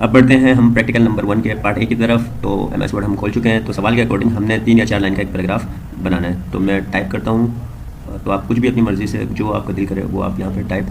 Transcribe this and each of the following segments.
अब बढ़ते हैं हम प्रैक्टिकल नंबर 1 के पार्ट ए की तरफ। तो MS वर्ड हम खोल चुके हैं। तो सवाल के अकॉर्डिंग हमने 3 या 4 लाइन का एक पैराग्राफ बनाना है। तो मैं टाइप करता हूँ। तो आप कुछ भी अपनी मर्ज़ी से जो आपका दिल करे वो आप यहाँ पे टाइप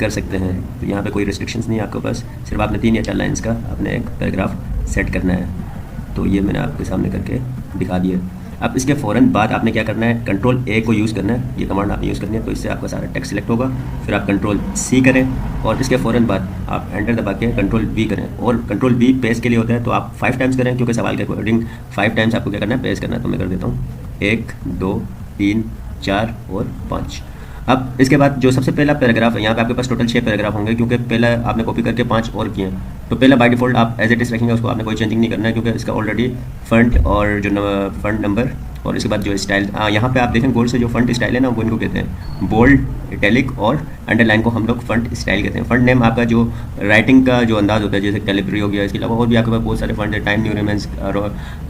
कर सकते हैं। तो यहाँ पे कोई रिस्ट्रिक्शंस नहीं है आपके पास, सिर्फ आपने 3 या 4 लाइन्स का अपने एक पैराग्राफ सेट करना है। तो ये मैंने आपके सामने करके दिखा दिया। अब इसके फ़ौरन बाद आपने क्या करना है, कंट्रोल A को यूज़ करना है। ये कमांड आपने यूज़ करनी है, तो इससे आपका सारा टेक्स्ट सिलेक्ट होगा। फिर आप कंट्रोल C करें और इसके फ़ौरन बाद आप एंटर दबा के कंट्रोल V करें। और कंट्रोल V पेस्ट के लिए होता है, तो आप 5 टाइम्स करें, क्योंकि सवाल के अकॉर्डिंग 5 टाइम्स आपको क्या करना है, पेस्ट करना है। तो मैं कर देता हूँ 1 2 3 4 और 5। अब इसके बाद जो सबसे पहला पैराग्राफ है, यहाँ पे आपके पास टोटल 6 पैराग्राफ होंगे, क्योंकि पहला आपने कॉपी करके 5 और किए हैं। तो पहला बाय डिफ़ॉल्ट आप एज इट इज़ रखेंगे, उसको आपने कोई चेंजिंग नहीं करना है, क्योंकि इसका ऑलरेडी फंट और जो फंट नंबर और इसके बाद जो स्टाइल, यहाँ पे आप देखें गौर से, जो फंट स्टाइल है ना, वो इनको कहते हैं बोल्ड, इटैलिक और अंडरलाइन को हम लोग फंट स्टाइल कहते हैं। फंट नेम आपका जो राइटिंग का जो अंदाज़ होता है, जैसे कैलिब्री हो गया, इसके अलावा और भी आपके पास बहुत सारे फंट है, टाइम न्यू रोमांस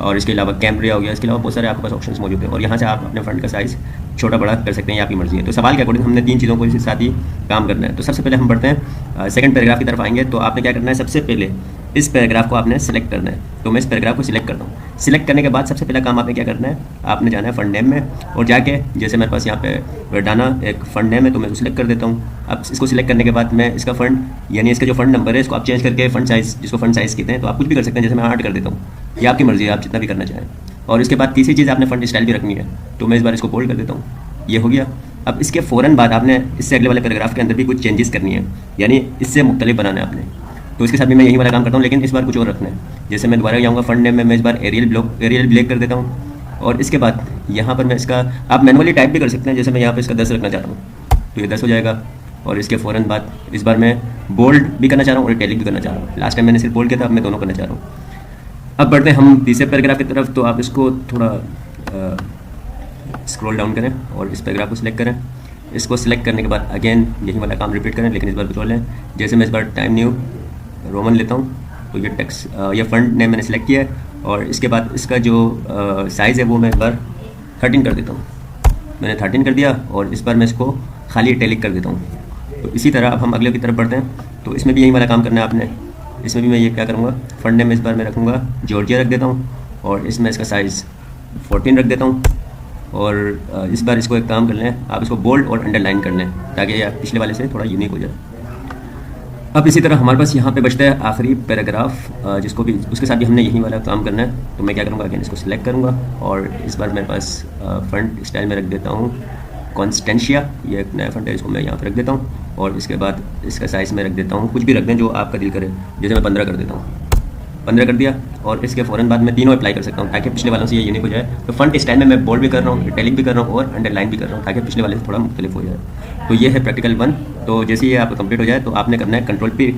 और इसके अलावा कैम्ब्रिया हो गया, इसके अलावा बहुत सारे आपके पास ऑप्शंस मौजूद हैं। और यहाँ से आप अपने फंट का साइज़ छोटा बड़ा कर सकते हैं, ये आपकी मर्जी है। तो सवाल के अकॉर्डिंग हमने 3 चीज़ों को साथ ही काम करना है। तो सबसे पहले हम बढ़ते हैं सेकंड पैराग्राफ की तरफ आएंगे। तो आपने क्या करना है, सबसे पहले इस पैराग्राफ को आपने सिलेक्ट करना है। तो मैं इस पैराग्राफ को सिलेक्ट करता हूँ। सिलेक्ट करने के बाद सबसे पहला काम आपने क्या करना है, आपने जाना है फंड नेम में और जाके, जैसे मेरे पास यहाँ पे वर्डाना एक फंड नेम है, तो मैं इसको सिलेक्ट कर देता हूँ। अब इसको सिलेक्ट करने के बाद मैं इसका फंड, यानी इसका जो फंड नंबर है, इसको आप चेंज करके फंड साइज़, जिसको फंड साइज़ कहते हैं, तो आप कुछ भी कर सकते हैं। जैसे मैं 8 कर देता हूँ, ये आपकी मर्जी है, आप जितना भी करना चाहें। और इसके बाद तीसरी चीज़ आपने फंड स्टाइल भी रखनी है, तो मैं इस बार इसको बोल्ड कर देता हूँ। ये हो गया। अब इसके फ़ौरन बाद आपने इससे अगले वाले पैराग्राफ के अंदर भी कुछ चेंजेस करनी है, यानी इससे मुख्तलिफ बनाना है आपने। तो इसके साथ भी मैं यही वाला काम करता हूँ, लेकिन इस बार कुछ और रखना है। जैसे मैं दोबारा जाऊँगा फंड नेम में, मैं इस बार एरियल ब्लैक कर देता हूँ। और इसके बाद यहाँ पर मैं इसका, आप मैनुअली टाइप भी कर सकते हैं, जैसे मैं यहाँ पे इसका 10 रखना चाहता हूँ, तो ये 10 हो जाएगा। और इसके फ़ौरन बाद इस बार मैं बोल्ड भी करना चाह रहा हूँ और इटैलिक भी करना चाह रहा हूँ। लास्ट टाइम मैंने सिर्फ बोल्ड किया था, अब मैं दोनों करना चाह रहा हूँ। अब बढ़ते हैं हम तीसरे पैराग्राफ की तरफ। तो आप इसको थोड़ा स्क्रॉल डाउन करें और इस पैराग्राफ को सिलेक्ट करें। इसको सिलेक्ट करने के बाद अगेन यही वाला काम रिपीट करें, लेकिन इस बार कुछ और लें। जैसे मैं इस बार टाइम न्यू रोमन लेता हूँ, तो ये टेक्स्ट, ये फंड नेम मैंने सेलेक्ट किया है। और इसके बाद इसका जो साइज़ है वो मैं इस बार 13 कर देता हूँ। मैंने 13 कर दिया और इस बार मैं इसको खाली इटैलिक कर देता हूँ। तो इसी तरह अब हम अगले की तरफ बढ़ते हैं। तो इसमें भी यही वाला काम करना है आपने। इसमें भी मैं ये क्या करूँगा, फंड नेम में इस बार मैं रखूँगा जॉर्जिया रख देता हूँ और इसमें इसका साइज़ 14 रख देता हूँ। और इस बार इसको एक काम कर लें, आप इसको बोल्ड और अंडरलाइन कर लें, ताकि ये पिछले वाले से थोड़ा यूनिक हो जाए। अब इसी तरह हमारे पास यहाँ पे बचता है आखिरी पैराग्राफ, जिसको भी, उसके साथ भी हमने यही वाला काम करना है। तो मैं क्या करूँगा, अगेन इसको सिलेक्ट करूँगा और इस बार मेरे पास फंड स्टाइल में रख देता हूँ कॉन्स्टेंशिया, ये एक नया फंड है, इसको मैं यहाँ पर रख देता हूँ। और इसके बाद इसका साइज़ में रख देता हूँ, कुछ भी रख दें जो आपका दिल करे, जैसे मैं 15 कर देता हूँ। 15 कर दिया और इसके फ़ौरन बाद मैं तीनों अप्लाई कर सकता हूँ, ताकि पिछले वालों से ये यूनिक हो जाए। तो फंट स्टाइल में मैं बोल्ड भी कर रहा हूँ, इटैलिक भी कर रहा हूँ और अंडरलाइन भी कर रहा हूँ, ताकि पिछले वाले से थोड़ा मुख्तलिफ हो जाए। तो ये है प्रैक्टिकल 1। तो जैसे ये आपका कंप्लीट हो जाए, तो आपने करना है कंट्रोल P,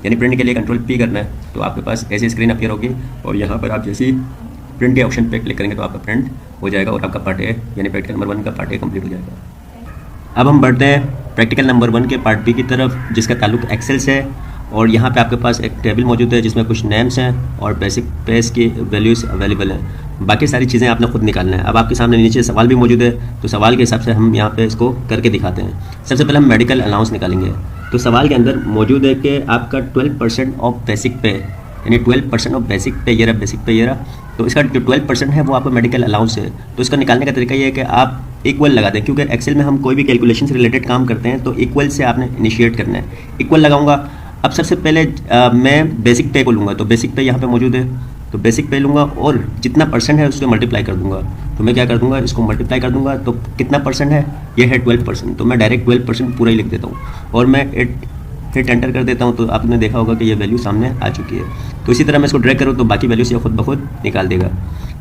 यानी प्रिंट के लिए कंट्रोल P करना है। तो आपके पास ऐसी स्क्रीन अपीयर होगी और यहाँ पर आप जैसे ही प्रिंट के ऑप्शन पे क्लिक करेंगे तो आपका प्रिंट हो जाएगा और आपका पार्ट ए, यानी प्रैक्टिकल नंबर 1 का पार्ट ए कंप्लीट हो जाएगा। अब हम बढ़ते हैं प्रैक्टिकल नंबर 1 के पार्ट बी की तरफ, जिसका ताल्लुक एक्सेल से है। और यहाँ पे आपके पास एक टेबल मौजूद है जिसमें कुछ नेम्स हैं और बेसिक पेस की वैल्यूज़ अवेलेबल हैं। बाकी सारी चीज़ें आपने खुद निकालना है। अब आपके सामने नीचे सवाल भी मौजूद है, तो सवाल के हिसाब से हम यहाँ पे इसको करके दिखाते हैं। सबसे पहले हम मेडिकल अलाउंस निकालेंगे। तो सवाल के अंदर मौजूद है कि आपका 12% ऑफ बेसिक पे, यानी 12% ऑफ बेसिक पे, ये रहा बेसिक पे, ये रहा। तो इसका जो 12% है वो आपका मेडिकल अलाउंस है। तो इसका निकालने का तरीका ये है कि आप इक्वल लगा दें, क्योंकि एक्सेल में हम कोई भी कैलकुलेशन से रिलेटेड काम करते हैं तो इक्वल से आपने इनिशिएट करना है। इक्वल लगाऊंगा। अब सबसे पहले मैं बेसिक पे को लूँगा, तो बेसिक पे यहाँ पे मौजूद है, तो बेसिक पे लूँगा और जितना परसेंट है उसको मल्टीप्लाई कर दूँगा। तो मैं क्या कर दूँगा, इसको मल्टीप्लाई कर दूँगा। तो कितना परसेंट है, ये है 12%, तो मैं डायरेक्ट 12% पूरा ही लिख देता हूँ और मैं हिट एंटर कर देता हूँ। तो आपने देखा होगा कि ये वैल्यू सामने आ चुकी है। तो इसी तरह मैं इसको ड्रैग करूँ तो बाकी वैल्यूज ये खुद ब खुद निकाल देगा।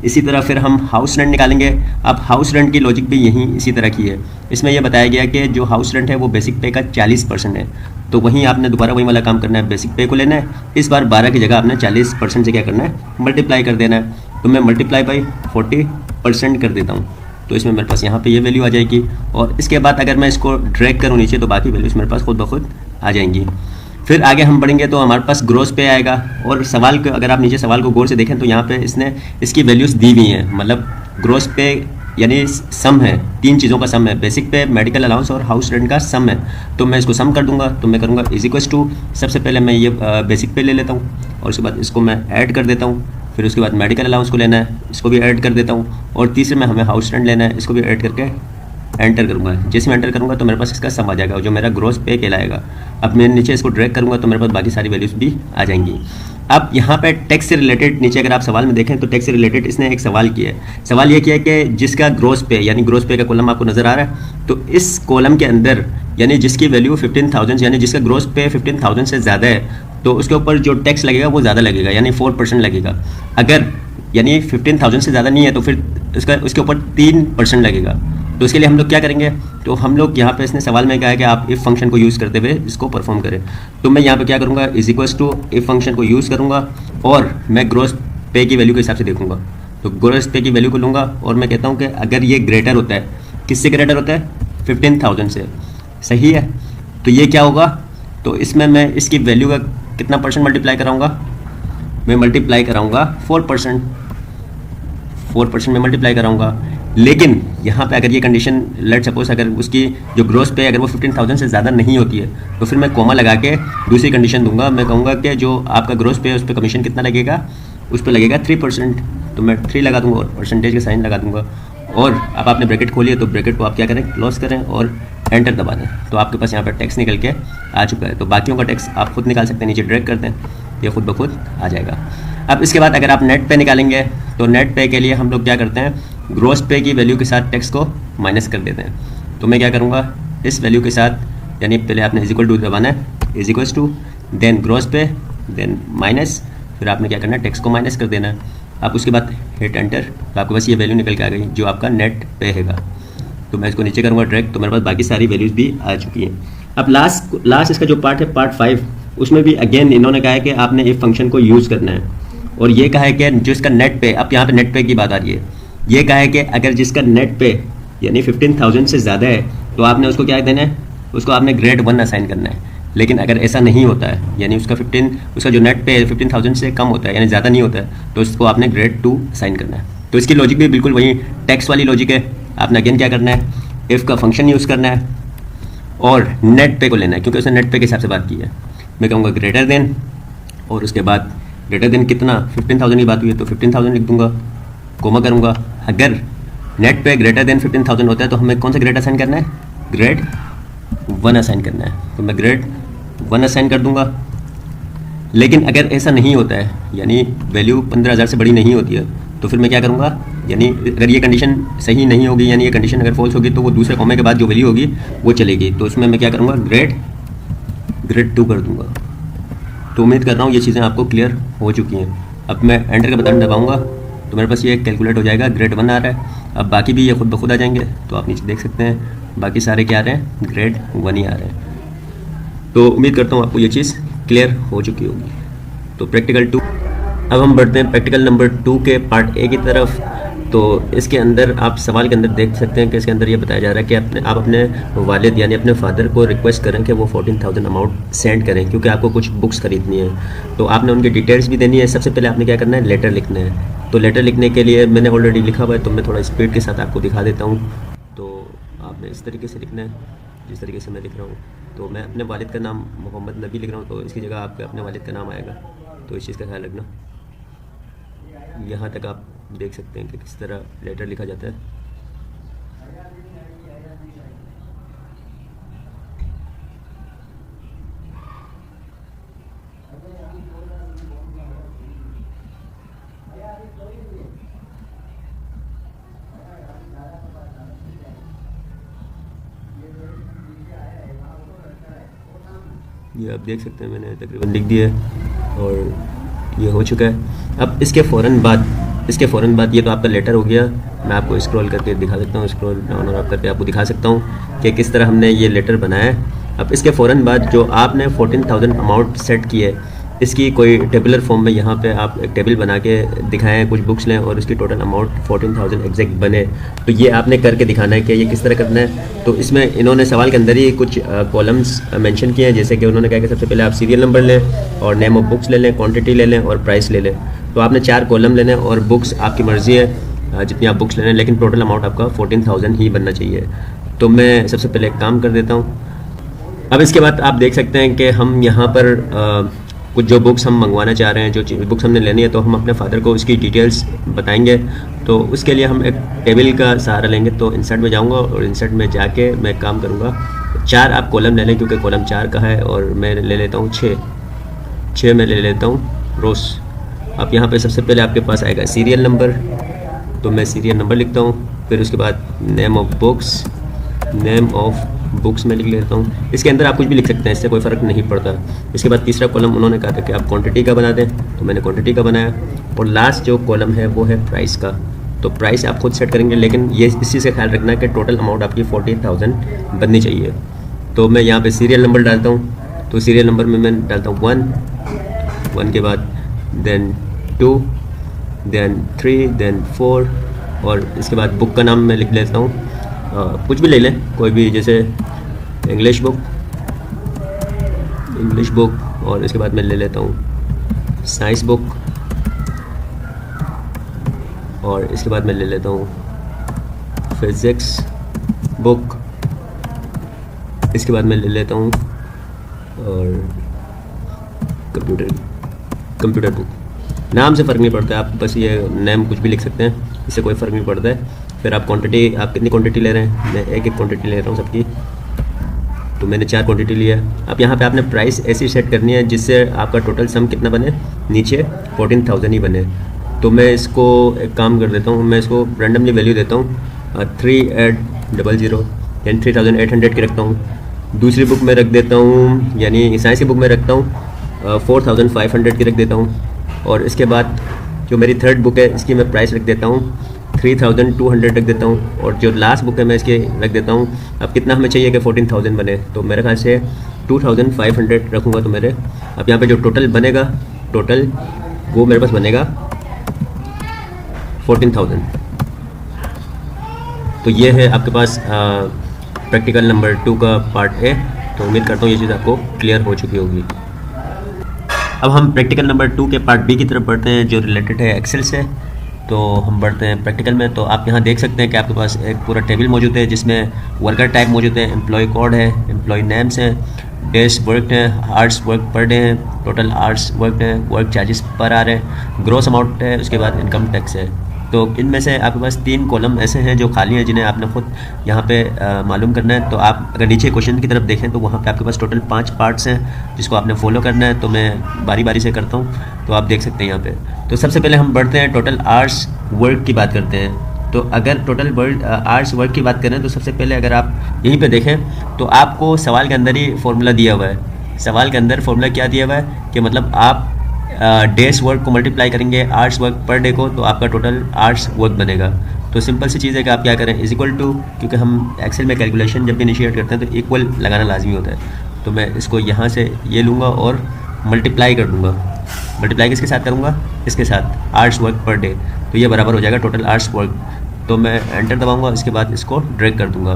इसी तरह फिर हम हाउस रेंट निकालेंगे। अब हाउस रेंट की लॉजिक भी यही इसी तरह की है। इसमें यह बताया गया कि जो हाउस रेंट है वो बेसिक पे का 40% है। तो वहीं आपने दोबारा वही वाला काम करना है, बेसिक पे को लेना है। इस बार 12 की जगह आपने 40% से क्या करना है, मल्टीप्लाई कर देना है। तो मैं मल्टीप्लाई बाई 40% कर देता हूँ। तो इसमें मेरे पास यहाँ पे ये वैल्यू आ जाएगी। और इसके बाद अगर मैं इसको ड्रैग करूँ नीचे तो बाकी वैल्यूज मेरे पास खुद ब खुद आ जाएंगी। फिर आगे हम बढ़ेंगे तो हमारे पास ग्रोस पे आएगा। और सवाल को अगर आप नीचे सवाल को गौर से देखें तो यहाँ पे इसने इसकी वैल्यूज़ दी हुई हैं, मतलब ग्रोस पे यानी सम है, 3 चीज़ों का सम है, बेसिक पे, मेडिकल अलाउंस और हाउस रेंट का सम है। तो मैं इसको सम कर दूंगा, तो मैं करूँगा इज इक्वल टू, सबसे पहले मैं ये बेसिक पे ले लेता हूँ और उसके बाद इसको मैं ऐड कर देता हूँ, फिर उसके बाद मेडिकल अलाउंस को लेना है, इसको भी ऐड कर देता हूँ, और तीसरे में हमें हाउस रेंट लेना है, इसको भी ऐड करके एंटर करूँगा। जैसे मैं एंटर करूँगा तो मेरे पास इसका सम आ जाएगा जो मेरा ग्रॉस पे कहलाएगा। अब मैं नीचे इसको ड्रैग करूँगा तो मेरे पास बाकी सारी वैल्यूज़ भी आ जाएंगी। अब यहाँ पे टैक्स से रिलेटेड, नीचे अगर आप सवाल में देखें तो टैक्स से रिलेटेड इसने एक सवाल किया है। सवाल ये किया है कि जिसका ग्रॉस पे, यानी ग्रॉस पे का कॉलम आपको नज़र आ रहा है, तो इस कॉलम के अंदर यानी जिसकी वैल्यू 15,000 यानी जिसका ग्रॉस पे 15,000 से ज़्यादा है, तो उसके ऊपर जो टैक्स लगेगा वो ज़्यादा लगेगा, यानी 4% लगेगा। अगर यानी 15,000 से ज़्यादा नहीं है तो फिर उसके ऊपर 3% लगेगा। तो इसके लिए हम लोग क्या करेंगे, तो हम लोग यहाँ पे इसने सवाल में कहा है कि आप इफ़ फंक्शन को यूज़ करते हुए इसको परफॉर्म करें। तो मैं यहाँ पे क्या करूँगा, is equals to if function को यूज़ करूँगा और मैं ग्रॉस पे की वैल्यू के हिसाब से देखूँगा। तो ग्रॉस पे की वैल्यू को लूँगा और मैं कहता हूँ कि अगर ये ग्रेटर होता है, किससे ग्रेटर होता है, 15,000 से, सही है, तो ये क्या होगा, तो इसमें मैं इसकी वैल्यू का कितना परसेंट मल्टीप्लाई कराऊँगा, मैं मल्टीप्लाई कराऊँगा 4% में मल्टीप्लाई कराऊँगा। लेकिन यहाँ पे अगर ये कंडीशन लेट सपोज अगर उसकी जो ग्रॉस पे अगर वो 15,000 से ज़्यादा नहीं होती है, तो फिर मैं कोमा लगा के दूसरी कंडीशन दूंगा। मैं कहूँगा कि जो आपका ग्रॉस पे है उस पर कमीशन कितना लगेगा, उस पर लगेगा 3%, तो मैं 3 लगा दूंगा और परसेंटेज का साइन लगा दूंगा। और अब आपने ब्रैकेट खोली है तो ब्रैकेट को आप क्या करें, क्लोज करें और एंटर दबा दें, तो आपके पास यहाँ पर टैक्स निकल के आ चुका है। तो बाकियों का टैक्स आप खुद निकाल सकते हैं, नीचे ड्रैग करते हैं, ये खुद ब खुद आ जाएगा। अब इसके बाद अगर आप नेट पे निकालेंगे तो नेट पे के लिए हम लोग क्या करते हैं, ग्रॉस पे की वैल्यू के साथ टैक्स को माइनस कर देते हैं। तो मैं क्या करूँगा, इस वैल्यू के साथ, यानी पहले आपने इज इक्वल टू दबाना है, is equals to, then gross pay, then minus, फिर आपने क्या करना है, टैक्स को माइनस कर देना है। आप उसके बाद हिट एंटर, तो आपके पास ये वैल्यू निकल के आ गई जो आपका नेट पे हैगा। तो मैं इसको नीचे करूँगा ड्रैग, तो मेरे पास बाकी सारी वैल्यूज़ भी आ चुकी हैं। अब लास्ट इसका जो पार्ट है, पार्ट 5, उसमें भी अगेन इन्होंने कहा है कि आपने इफ फंक्शन को यूज़ करना है, और ये कहा है कि जो इसका नेट पे, अब यहाँ पे नेट पे की बात आ रही है, ये कहा है कि अगर जिसका नेट पे यानी 15,000 से ज़्यादा है तो आपने उसको क्या देना है, उसको आपने ग्रेड 1 असाइन करना है। लेकिन अगर ऐसा नहीं होता है, यानी उसका जो नेट पे 15,000 से कम होता है, यानी ज़्यादा नहीं होता है, तो उसको आपने ग्रेड 2 असाइन करना है। तो इसकी लॉजिक भी बिल्कुल वही टैक्स वाली लॉजिक है। आपने अगेन क्या करना है, इफ़ का फंक्शन यूज़ करना है और नेट पे को लेना है, क्योंकि उसने नेट पे के हिसाब से बात की है। मैं कहूँगा ग्रेटर देन, और उसके बाद ग्रेटर देन कितना, 15,000 की बात हुई है तो 15,000 लिख दूंगा, कोमा करूँगा। अगर नेट पे ग्रेटर देन 15,000 होता है तो हमें कौन सा ग्रेड असाइन करना है, ग्रेड 1 असाइन करना है, तो मैं ग्रेड 1 असाइन कर दूंगा। लेकिन अगर ऐसा नहीं होता है, यानी वैल्यू 15,000 से बड़ी नहीं होती है, तो फिर मैं क्या करूँगा, यानी अगर ये कंडीशन सही नहीं होगी, यानी ये कंडीशन अगर फॉल्स होगी, तो वो दूसरे कॉमे के बाद जो वैल्यू होगी वो चलेगी। तो उसमें मैं क्या करूँगा, ग्रेड 2 कर दूँगा। तो उम्मीद कर रहा हूँ ये चीज़ें आपको क्लियर हो चुकी हैं। अब मैं एंटर का बटन दबाऊँगा तो मेरे पास ये कैलकुलेट हो जाएगा, ग्रेड 1 आ रहा है। अब बाकी भी ये खुद ब खुद आ जाएंगे, तो आप नीचे देख सकते हैं बाकी सारे क्या आ रहे हैं, ग्रेड 1 ही आ रहे हैं। तो उम्मीद करता हूँ आपको ये चीज़ क्लियर हो चुकी होगी। तो प्रैक्टिकल 2, अब हम बढ़ते हैं प्रैक्टिकल नंबर 2 के पार्ट ए की तरफ। तो इसके अंदर आप सवाल के अंदर देख सकते हैं कि इसके अंदर ये बताया जा रहा है कि आप अपने वालिद यानी अपने फादर को रिक्वेस्ट करें कि वो 14,000 अमाउंट सेंड करें, क्योंकि आपको कुछ बुक्स खरीदनी है। तो आपने उनकी डिटेल्स भी देनी है। सबसे पहले आपने क्या करना है, लेटर लिखना है। तो लेटर लिखने के लिए मैंने ऑलरेडी लिखा हुआ है, तो मैं थोड़ा स्पीड के साथ आपको दिखा देता हूँ। तो आपने इस तरीके से लिखना है जिस तरीके से मैं लिख रहा हूँ। तो मैं अपने वालिद का नाम मोहम्मद नबी लिख रहा हूँ, तो इसकी जगह आपके अपने वालिद का नाम आएगा। तो इस चीज़ का ख्याल रखना। यहाँ तक आप देख सकते हैं कि किस तरह लेटर लिखा जाता है। ये आप देख सकते हैं मैंने तकरीबन लिख दिया है और ये हो चुका है। अब इसके फ़ौरन बाद ये तो आपका लेटर हो गया। मैं आपको स्क्रॉल करके दिखा सकता हूँ, स्क्रॉल डाउन और अप करके आपको दिखा सकता हूँ कि किस तरह हमने ये लेटर बनाया है। अब इसके फ़ौरन बाद जो आपने 14,000 अमाउंट सेट की है, इसकी कोई टेबुलर फॉर्म में यहाँ पे आप एक टेबल बना के दिखाएं, कुछ बुक्स लें और उसकी टोटल अमाउंट 14,000 एग्जैक्ट बने। तो ये आपने करके दिखाना है कि ये किस तरह करना है। तो इसमें इन्होंने सवाल के अंदर ही कुछ कॉलम्स मेंशन किए हैं, जैसे कि उन्होंने कहा कि सबसे पहले आप सीरियल नंबर लें और नेम ऑफ बुक्स ले लें, क्वांटिटी ले लें और प्राइस ले लें। तो आपने 4 कॉलम लेने और बुक्स आपकी मर्ज़ी है। जितनी आप बुक्स ले रहे हैं, लेकिन टोटल अमाउंट आपका 14,000 ही बनना चाहिए। तो मैं सबसे पहले एक काम कर देता हूँ। अब इसके बाद आप देख सकते हैं कि हम यहाँ पर कुछ जो बुक्स हम मंगवाना चाह रहे हैं, जो बुक्स हमने लेनी है, तो हम अपने फादर को उसकी डिटेल्स बताएंगे। तो उसके लिए हम एक टेबल का सहारा लेंगे। तो इंसर्ट में जाऊँगा और इंसर्ट में जाके मैं काम करूँगा। 4 आप कॉलम ले लें, क्योंकि कॉलम 4 का है, और मैं ले लेता हूँ 6 मैं ले लेता हूँ रोस। अब यहाँ पे सबसे पहले आपके पास आएगा सीरियल नंबर, तो मैं सीरियल नंबर लिखता हूँ। फिर उसके बाद नेम ऑफ बुक्स में लिख लेता हूँ। इसके अंदर आप कुछ भी लिख सकते हैं, इससे कोई फ़र्क नहीं पड़ता। इसके बाद तीसरा कॉलम उन्होंने कहा था कि आप क्वांटिटी का बना दें, तो मैंने क्वांटिटी का बनाया। और लास्ट जो कॉलम है वो है प्राइस का। तो प्राइस आप खुद सेट करेंगे, लेकिन ये इस चीज़ का ख्याल रखना कि टोटल अमाउंट आपकी 14,000 बननी चाहिए। तो मैं यहाँ पे सीरियल नंबर डालता हूँ। तो सीरियल नंबर में मैं डालता हूँ 1 के बाद देन 2 देन 3 देन 4, और इसके बाद बुक का नाम मैं लिख लेता हूँ। कुछ भी ले लें, कोई भी, जैसे इंग्लिश बुक, और इसके बाद मैं ले लेता हूँ साइंस बुक, और इसके बाद मैं ले लेता हूँ फिज़िक्स बुक, इसके बाद मैं ले लेता हूँ और कंप्यूटर बुक। नाम से फ़र्क नहीं पड़ता है, आप बस ये नेम कुछ भी लिख सकते हैं, इससे कोई फ़र्क नहीं पड़ता है। फिर आप क्वांटिटी, आप कितनी क्वांटिटी ले रहे हैं, मैं एक क्वांटिटी ले रहा हूँ सबकी, तो मैंने 4 क्वांटिटी लिया। अब यहाँ पे आपने प्राइस ऐसी सेट करनी है जिससे आपका टोटल सम कितना बने, नीचे 14,000 ही बने। तो मैं इसको एक काम कर देता हूँ, मैं इसको रैंडमली वैल्यू देता हूँ 3800 यानी 3,800 की रखता हूँ। दूसरी बुक में रख देता हूँ, यानी साइंस की बुक में रखता हूँ 4,500 की रख देता हूँ। और इसके बाद जो मेरी थर्ड बुक है, इसकी मैं प्राइस रख देता हूँ 3,200 रख देता हूँ। और जो लास्ट बुक है मैं इसके रख देता हूँ, अब कितना हमें चाहिए कि 14,000 बने, तो मेरे ख्याल से 2,500 रखूँगा। तो मेरे अब यहाँ पे जो टोटल बनेगा, टोटल वो मेरे पास बनेगा 14,000। तो ये है आपके पास प्रैक्टिकल नंबर 2 का पार्ट है। तो उम्मीद करता हूँ ये चीज़ आपको क्लियर हो चुकी होगी। अब हम प्रैक्टिकल नंबर 2 के पार्ट बी की तरफ बढ़ते हैं, जो रिलेटेड है एक्सेल से। तो हम बढ़ते हैं प्रैक्टिकल में। तो आप यहाँ देख सकते हैं कि आपके पास एक पूरा टेबल मौजूद है, जिसमें वर्कर टाइप मौजूद है, एम्प्लॉय कोड है, एम्प्लॉय नेम्स हैं, डेज वर्कड है, आवर्स वर्क पर डे है, टोटल आवर्स वर्कड है, वर्क चार्जेस पर आवर है, ग्रॉस अमाउंट है, उसके बाद इनकम टैक्स है। तो इनमें से आपके पास 3 कॉलम ऐसे हैं जो खाली हैं, जिन्हें आपने खुद यहाँ पे मालूम करना है। तो आप अगर नीचे क्वेश्चन की तरफ देखें तो वहाँ पे आपके पास टोटल 5 पार्ट्स हैं जिसको आपने फॉलो करना है। तो मैं बारी बारी से करता हूँ, तो आप देख सकते हैं यहाँ पे। तो सबसे पहले हम बढ़ते हैं टोटल आवर्स वर्क की बात करते हैं। तो अगर टोटल आवर्स वर्क की बात करें तो सबसे पहले अगर आप यहीं पे देखें तो आपको सवाल के अंदर ही फॉर्मूला दिया हुआ है। सवाल के अंदर फॉर्मूला क्या दिया हुआ है कि मतलब आप डेज वर्क को मल्टीप्लाई करेंगे आवर्स वर्क पर डे को, तो आपका टोटल आवर्स वर्क बनेगा। तो सिंपल सी चीज़ है कि आप क्या करें, इज इक्वल टू, क्योंकि हम एक्सेल में कैलकुलेशन जब भी इनिशिएट करते हैं तो इक्वल लगाना लाजमी होता है। तो मैं इसको यहाँ से ये लूँगा और मल्टीप्लाई कर दूँगा। मल्टीप्लाई किसके साथ करूँगा, इसके साथ, आवर्स वर्क पर डे। तो ये बराबर हो जाएगा टोटल आवर्स वर्क। तो मैं एंटर दबाऊँगा, इसके बाद इसको ड्रैग कर दूँगा।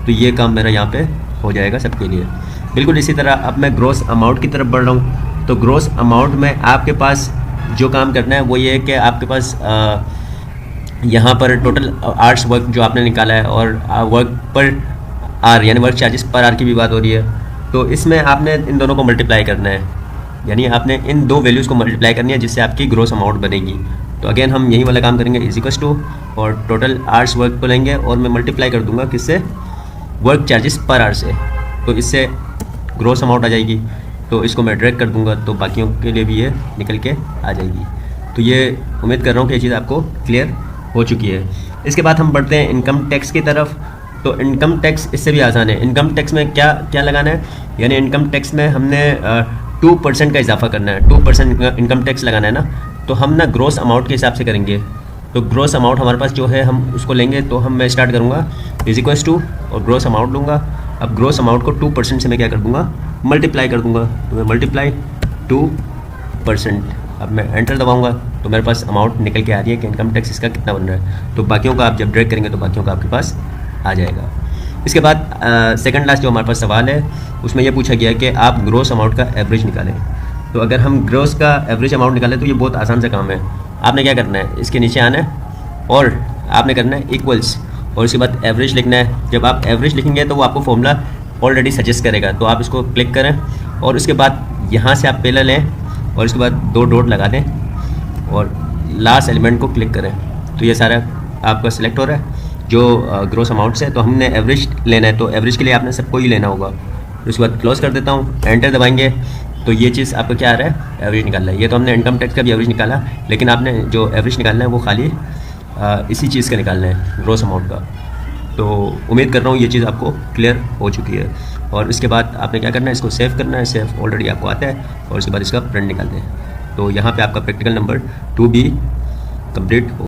तो ये काम मेरा यहाँ पे हो जाएगा सबके लिए। बिल्कुल इसी तरह अब मैं ग्रॉस अमाउंट की तरफ बढ़ रहा हूँ। तो ग्रॉस अमाउंट में आपके पास जो काम करना है वो ये है कि आपके पास यहाँ पर टोटल आवर्स वर्क जो आपने निकाला है और वर्क पर आवर यानी वर्क चार्जेस पर आवर की भी बात हो रही है। तो इसमें आपने इन दोनों को मल्टीप्लाई करना है, यानी आपने इन 2 वैल्यूज़ को मल्टीप्लाई करनी है जिससे आपकी ग्रॉस अमाउंट बनेगी। तो अगेन हम यही वाला काम करेंगे, इज इक्वल्स टू, और टोटल आवर्स वर्क को लेंगे और मैं मल्टीप्लाई कर दूंगा किससे, वर्क चार्जेस पर आवर से। तो इससे ग्रॉस अमाउंट आ जाएगी। तो इसको मैं ड्रैग कर दूंगा, तो बाकियों के लिए भी ये निकल के आ जाएगी। तो ये उम्मीद कर रहा हूँ कि ये चीज़ आपको क्लियर हो चुकी है। इसके बाद हम बढ़ते हैं इनकम टैक्स की तरफ। तो इनकम टैक्स इससे भी आसान है। इनकम टैक्स में क्या क्या लगाना है, यानी इनकम टैक्स में हमने 2% का इजाफा करना है। 2% इनकम टैक्स लगाना है ना, तो हम ना ग्रॉस अमाउंट के हिसाब से करेंगे। तो ग्रॉस अमाउंट हमारे पास जो है हम उसको लेंगे। तो मैं स्टार्ट करूँगा इज इक्वल्स टू और ग्रॉस अमाउंट लूँगा। अब ग्रॉस अमाउंट को 2% से मैं क्या कर दूँगा, मल्टीप्लाई कर दूँगा। तो मैं मल्टीप्लाई 2%। अब मैं एंटर दबाऊँगा तो मेरे पास अमाउंट निकल के आ रही है कि इनकम टैक्स इसका कितना बन रहा है। तो बाकियों का आप जब ड्रैग करेंगे तो बाकियों का आपके पास आ जाएगा। इसके बाद सेकंड लास्ट जो हमारे पास सवाल है उसमें यह पूछा गया है कि आप ग्रॉस अमाउंट का एवरेज निकालें। तो अगर हम ग्रॉस का एवरेज अमाउंट निकालें तो ये बहुत आसान सा काम है। आपने क्या करना है, इसके नीचे आना है और आपने करना है इक्वल्स और उसके बाद एवरेज लिखना है। जब आप एवरेज लिखेंगे तो वो आपको फॉर्मूला ऑलरेडी सजेस्ट करेगा, तो आप इसको क्लिक करें और उसके बाद यहाँ से आप पहले लें और उसके बाद 2 डॉट लगा दें और लास्ट एलिमेंट को क्लिक करें, तो ये सारा आपका सिलेक्ट हो रहा है जो ग्रोस अमाउंट से। तो हमने एवरेज लेना है, तो एवरेज के लिए आपने सबको ही लेना होगा। उसके बाद क्लोज कर देता हूँ, एंटर दबाएंगे तो ये चीज़ आपका क्या आ रहा है, एवरेज निकाल रहा है। ये तो हमने इनकम टैक्स का भी एवरेज निकाला, लेकिन आपने जो एवरेज निकालना है वो खाली इसी चीज़ का निकालना है, ग्रोस अमाउंट का। तो उम्मीद कर रहा हूँ ये चीज़ आपको क्लियर हो चुकी है। और इसके बाद आपने क्या करना है, इसको सेव करना है, सेव ऑलरेडी आपको आता है, और उसके बाद इसका प्रिंट निकालते हैं। तो यहाँ पे आपका प्रैक्टिकल नंबर 2 भी कंप्लीट हो